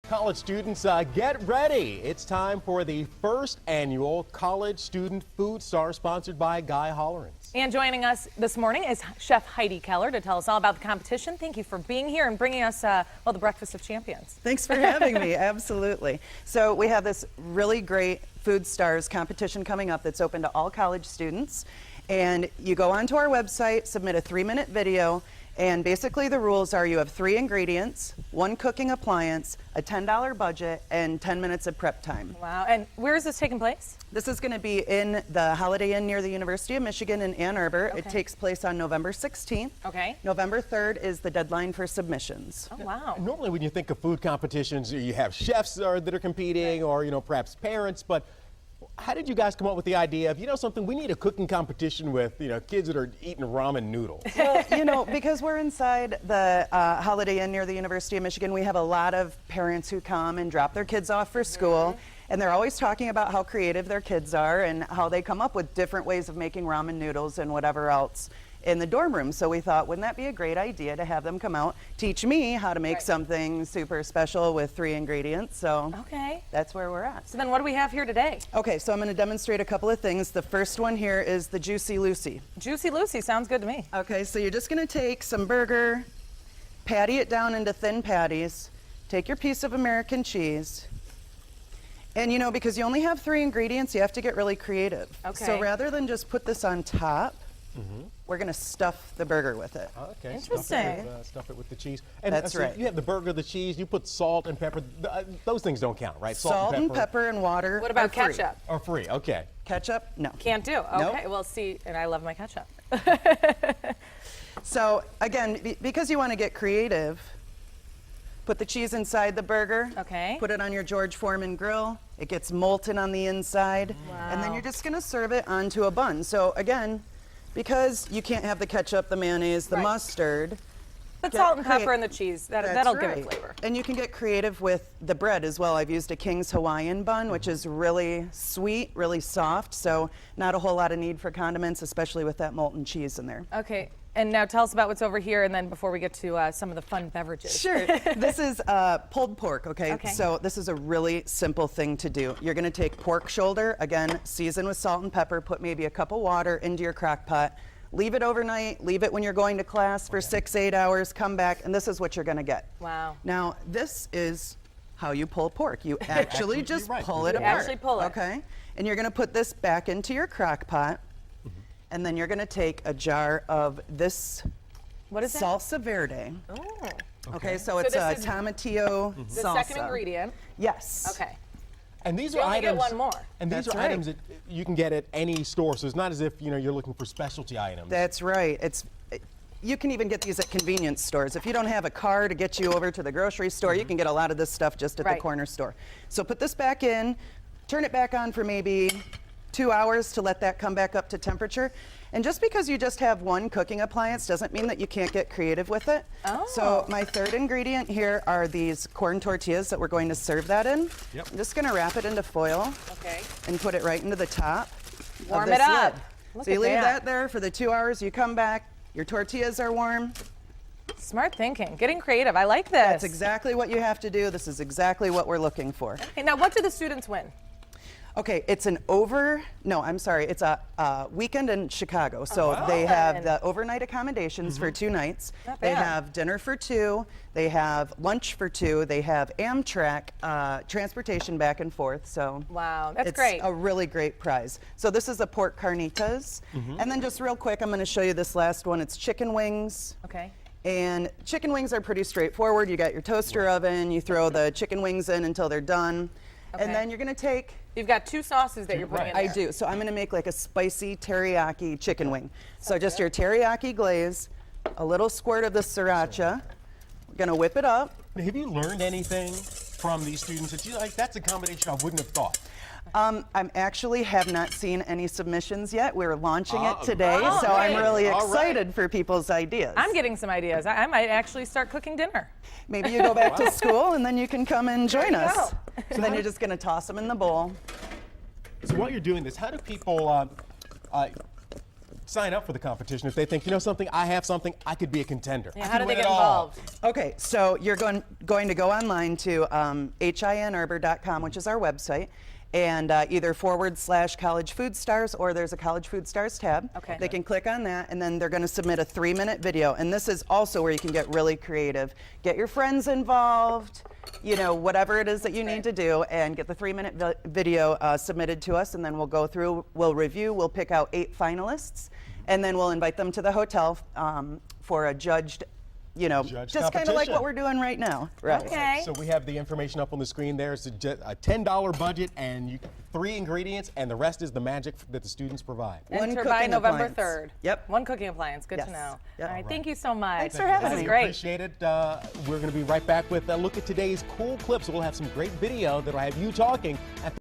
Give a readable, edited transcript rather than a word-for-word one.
College students, get ready. It's time for the first annual College Student Food Star sponsored by Guy Hollerins. And joining us this morning is Chef Heidi Keller to tell us all about the competition. Thank you for being here and bringing us, well, the Breakfast of Champions. Thanks for having me. Absolutely. So we have this really great Food Stars competition coming up that's open to all college students. And you go onto our website, submit a 3-minute video, and basically the rules are you have 3 ingredients, 1 cooking appliance, a $10 budget, and 10 minutes of prep time. Wow. And where is this taking place? This is going to be in the Holiday Inn near the University of Michigan in Ann Arbor. Okay. It takes place on November 16th. Okay. November 3rd is the deadline for submissions. Oh, wow. Normally when you think of food competitions, you have chefs that are competing, or perhaps parents, but how did you guys come up with the idea of, something, we need a cooking competition with, kids that are eating ramen noodles? Well, because we're inside the Holiday Inn near the University of Michigan, we have a lot of parents who come and drop their kids off for school, and they're always talking about how creative their kids are and how they come up with different ways of making ramen noodles and whatever else in the dorm room. So we thought, wouldn't that be a great idea to have them come out, teach me how to make something super special with 3 ingredients. So okay, that's where we're at. So then what do we have here today? Okay, so I'm going to demonstrate a couple of things. The first one here is the Juicy Lucy. Juicy Lucy sounds good to me. Okay, so you're just going to take some burger, patty it down into thin patties, take your piece of American cheese, and because you only have 3 ingredients, you have to get really creative. Okay. So rather than just put this on top, we're going to stuff the burger with it. Okay. Interesting. Stuff it with the cheese. And That's so right. You have the burger, the cheese, you put salt and pepper. Those things don't count, right? Salt and pepper and water. What about are free. ketchup? Are free, okay. Ketchup? No. Can't do. Okay, Nope. well, see, and I love my ketchup. So again, because you want to get creative, put the cheese inside the burger. Okay. Put it on your George Foreman grill. It gets molten on the inside. Wow. And then you're just going to serve it onto a bun. So again, because you can't have the ketchup, the mayonnaise, the mustard. But salt and pepper and the cheese, that'll give it flavor. And you can get creative with the bread as well. I've used a King's Hawaiian bun, which is really sweet, really soft, so not a whole lot of need for condiments, especially with that molten cheese in there. Okay, and now tell us about what's over here, and then before we get to some of the fun beverages. Sure. This is pulled pork, okay? So this is a really simple thing to do. You're going to take pork shoulder, again, season with salt and pepper, put maybe a cup of water into your crock pot, leave it overnight, leave it when you're going to class for 6-8 hours, come back, and this is what you're going to get. Wow. Now, this is how you pull pork. You actually just pull it apart. Actually pull it. Okay? And you're going to put this back into your crock pot, and then you're going to take a jar of this What is salsa verde. Oh. Okay, so it's a tomatillo The salsa. second ingredient. Yes. Okay. And these You are only items. get one more. And these That's are right. items that you can get at any store. So it's not as if you're looking for specialty items. That's right. You can even get these at convenience stores. If you don't have a car to get you over to the grocery store, you can get a lot of this stuff just at the corner store. So put this back in, turn it back on for maybe 2 hours to let that come back up to temperature. And just because you just have one cooking appliance doesn't mean that you can't get creative with it. Oh. So my third ingredient here are these corn tortillas that we're going to serve that in. Yep. I'm just going to wrap it into foil Okay. and put it right into the top. Warm of this it up. lid. Look So you at leave that. that there for the 2 hours, you come back, your tortillas are warm. Smart thinking. Getting creative. I like this. That's exactly what you have to do. This is exactly what we're looking for. Okay, now what do the students win? Okay, it's it's a weekend in Chicago. So wow. they have the overnight accommodations for 2 nights. Not They bad. have dinner for 2. They have lunch for 2. They have Amtrak transportation back and forth. So Wow, that's it's great. a really great prize. So this is a pork carnitas. And then just real quick, I'm going to show you this last one. It's chicken wings. Okay. And chicken wings are pretty straightforward. You got your toaster oven, you throw the chicken wings in until they're done. Okay. And then you're going to take, You've got 2 sauces that you're putting in I there. do, so I'm going to make like a spicy teriyaki chicken wing. So just your teriyaki glaze, a little squirt of the sriracha. We're going to whip it up. Have you learned anything from these students that you like? That's a combination I wouldn't have thought. I actually have not seen any submissions yet. We're launching it today, oh, so I'm great. really All right. excited for people's ideas. I'm getting some ideas. I might actually start cooking dinner. Maybe you go back to school and then you can come and join There you us. go. So then you're just going to toss them in the bowl. So while you're doing this, how do people sign up for the competition if they think, you know something, I have something, I could be a contender. Yeah, I how could do they win get it all. involved? Okay, so you're going to go online to hinarbor.com, which is our website, and either / college food stars, or there's a college food stars tab. Okay. They can click on that, and then they're going to submit a 3-minute video. And this is also where you can get really creative. Get your friends involved, you know, whatever it is that you need to do, and get the 3-minute video submitted to us, and then we'll go through, we'll review, we'll pick out 8 finalists, and then we'll invite them to the hotel for a judged, you know, Judged just kind of like competition. what we're doing right now. Right. Okay. So we have the information up on the screen there. It's a $10 budget and 3 ingredients, and the rest is the magic that the students provide. One Enter by cooking November appliance. 3rd. Yep. One cooking appliance. Good to Yes. know. Yep. All right. Thank you so much. Thanks for having This me. is great. Appreciate it. We're going to be right back with a look at today's cool clips. We'll have some great video that'll have you talking at the